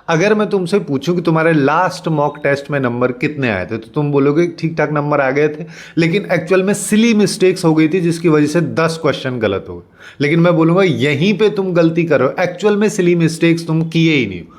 अगर मैं तुमसे पूछूं कि तुम्हारे लास्ट मॉक टेस्ट में नंबर कितने आए थे तो तुम बोलोगे ठीक ठाक नंबर आ गए थे, लेकिन एक्चुअल में सिली मिस्टेक्स हो गई थी जिसकी वजह से 10 क्वेश्चन गलत हो गए। लेकिन मैं बोलूंगा यहीं पे तुम गलती कर रहे हो, एक्चुअल में सिली मिस्टेक्स तुम किए ही नहीं हो।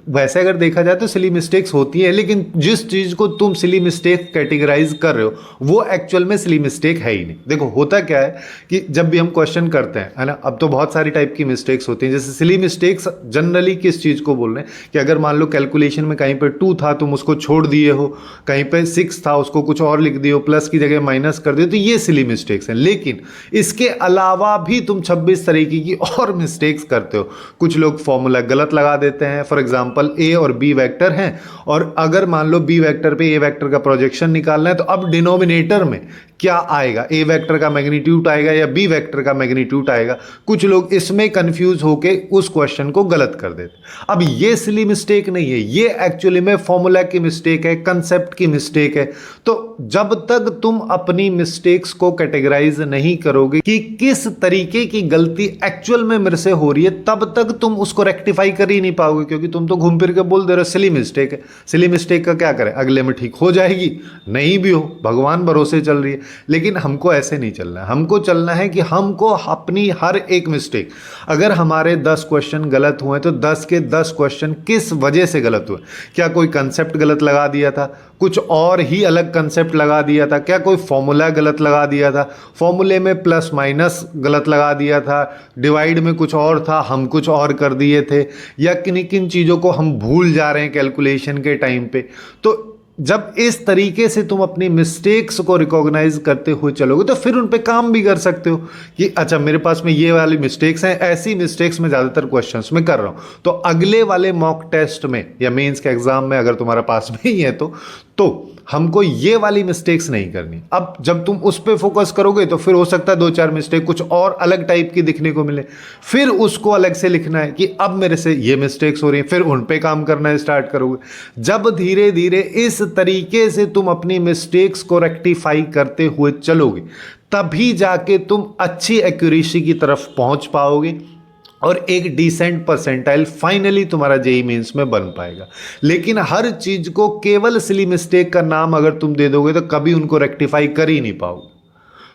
वैसे अगर देखा जाए तो सिली मिस्टेक्स होती है, लेकिन जिस चीज को तुम सिली मिस्टेक कैटेगराइज कर रहे हो वो एक्चुअल में सिली मिस्टेक है ही नहीं। देखो होता क्या है कि जब भी हम क्वेश्चन करते हैं, है ना, अब तो बहुत सारी टाइप की मिस्टेक्स होती हैं। जैसे सिली मिस्टेक्स जनरली किस चीज को बोल रहे हैं कि अगर मान लो कैलकुलेशन में कहीं पे 2 था तुम उसको छोड़ दिए हो, कहीं पे 6 था उसको कुछ और लिख दिए हो, प्लस की जगह माइनस कर दिए, तो ये सिली मिस्टेक्स हैं। लेकिन इसके अलावा भी तुम 26 तरीके की और मिस्टेक्स करते हो। कुछ लोग फॉर्मूला गलत लगा देते हैं। फॉर एग्जाम्पल ए और बी वेक्टर हैं, और अगर मान लो बी वेक्टर पे ए वेक्टर का प्रोजेक्शन निकालना है तो अब डिनोमिनेटर में क्या आएगा, ए वेक्टर का मैग्नीट्यूड आएगा या बी वेक्टर का मैग्नीट्यूड आएगा। कुछ लोग इसमें कंफ्यूज होके उस क्वेश्चन को गलत कर देते। अब ये सिली मिस्टेक नहीं है, ये एक्चुअली में फॉर्मूला की मिस्टेक है, कंसेप्ट की मिस्टेक है। तो जब तक तुम अपनी मिस्टेक्स को कैटेगराइज नहीं करोगे कि किस तरीके की गलती एक्चुअल में मेरे से हो रही है, तब तक तुम उसको रेक्टिफाई कर ही नहीं पाओगे, क्योंकि तुम तो घूम फिर के बोल दे रहे हो सिली मिस्टेक है। सिली मिस्टेक का क्या करें, अगले में ठीक हो जाएगी, नहीं भी हो भगवान भरोसे चल रही है। लेकिन हमको ऐसे नहीं चलना है। हमको चलना है कि हमको अपनी हर एक मिस्टेक, अगर हमारे 10 क्वेश्चन गलत हुए तो 10 के 10 क्वेश्चन किस वजह से गलत हुए। क्या कोई कंसेप्ट गलत लगा दिया था, कुछ और ही अलग कंसेप्ट लगा दिया था, क्या कोई फॉर्मूला गलत लगा दिया था, फॉर्मूले में प्लस माइनस गलत लगा दिया था, डिवाइड में कुछ और था हम कुछ और कर दिए थे, या किन किन चीज़ों को हम भूल जा रहे हैं कैलकुलेशन के टाइम पे। तो जब इस तरीके से तुम अपनी मिस्टेक्स को रिकॉग्नाइज करते हुए चलोगे तो फिर उन पे काम भी कर सकते हो कि अच्छा मेरे पास में ये वाली मिस्टेक्स हैं, ऐसी मिस्टेक्स में ज़्यादातर क्वेश्चंस में कर रहा हूँ, तो अगले वाले मॉक टेस्ट में या मेंस के एग्जाम में अगर तुम्हारा पास में ही है तो हमको ये वाली मिस्टेक्स नहीं करनी। अब जब तुम उस पर फोकस करोगे तो फिर हो सकता है 2-4 मिस्टेक कुछ और अलग टाइप की दिखने को मिले, फिर उसको अलग से लिखना है कि अब मेरे से ये मिस्टेक्स हो रही हैं, फिर उन पे काम करना स्टार्ट करोगे। जब धीरे धीरे इस तरीके से तुम अपनी मिस्टेक्स को रेक्टिफाई करते हुए चलोगे, तभी जाके तुम अच्छी एक्यूरेसी की तरफ पहुंच पाओगे और एक डिसेंट परसेंटाइल फाइनली तुम्हारा जेईई मेंस में बन पाएगा। लेकिन हर चीज को केवल सिली मिस्टेक का नाम अगर तुम दे दोगे तो कभी उनको रेक्टिफाई कर ही नहीं पाओगे।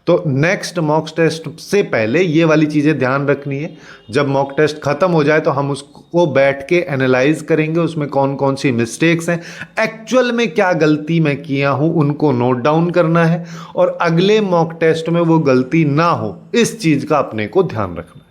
तो नेक्स्ट मॉक टेस्ट से पहले ये वाली चीज़ें ध्यान रखनी है। जब मॉक टेस्ट खत्म हो जाए तो हम उसको बैठ के एनालाइज करेंगे, उसमें कौन कौन सी मिस्टेक्स हैं, एक्चुअल में क्या गलती मैं किया हूँ उनको नोट डाउन करना है, और अगले मॉक टेस्ट में वो गलती ना हो इस चीज़ का अपने को ध्यान रखना है।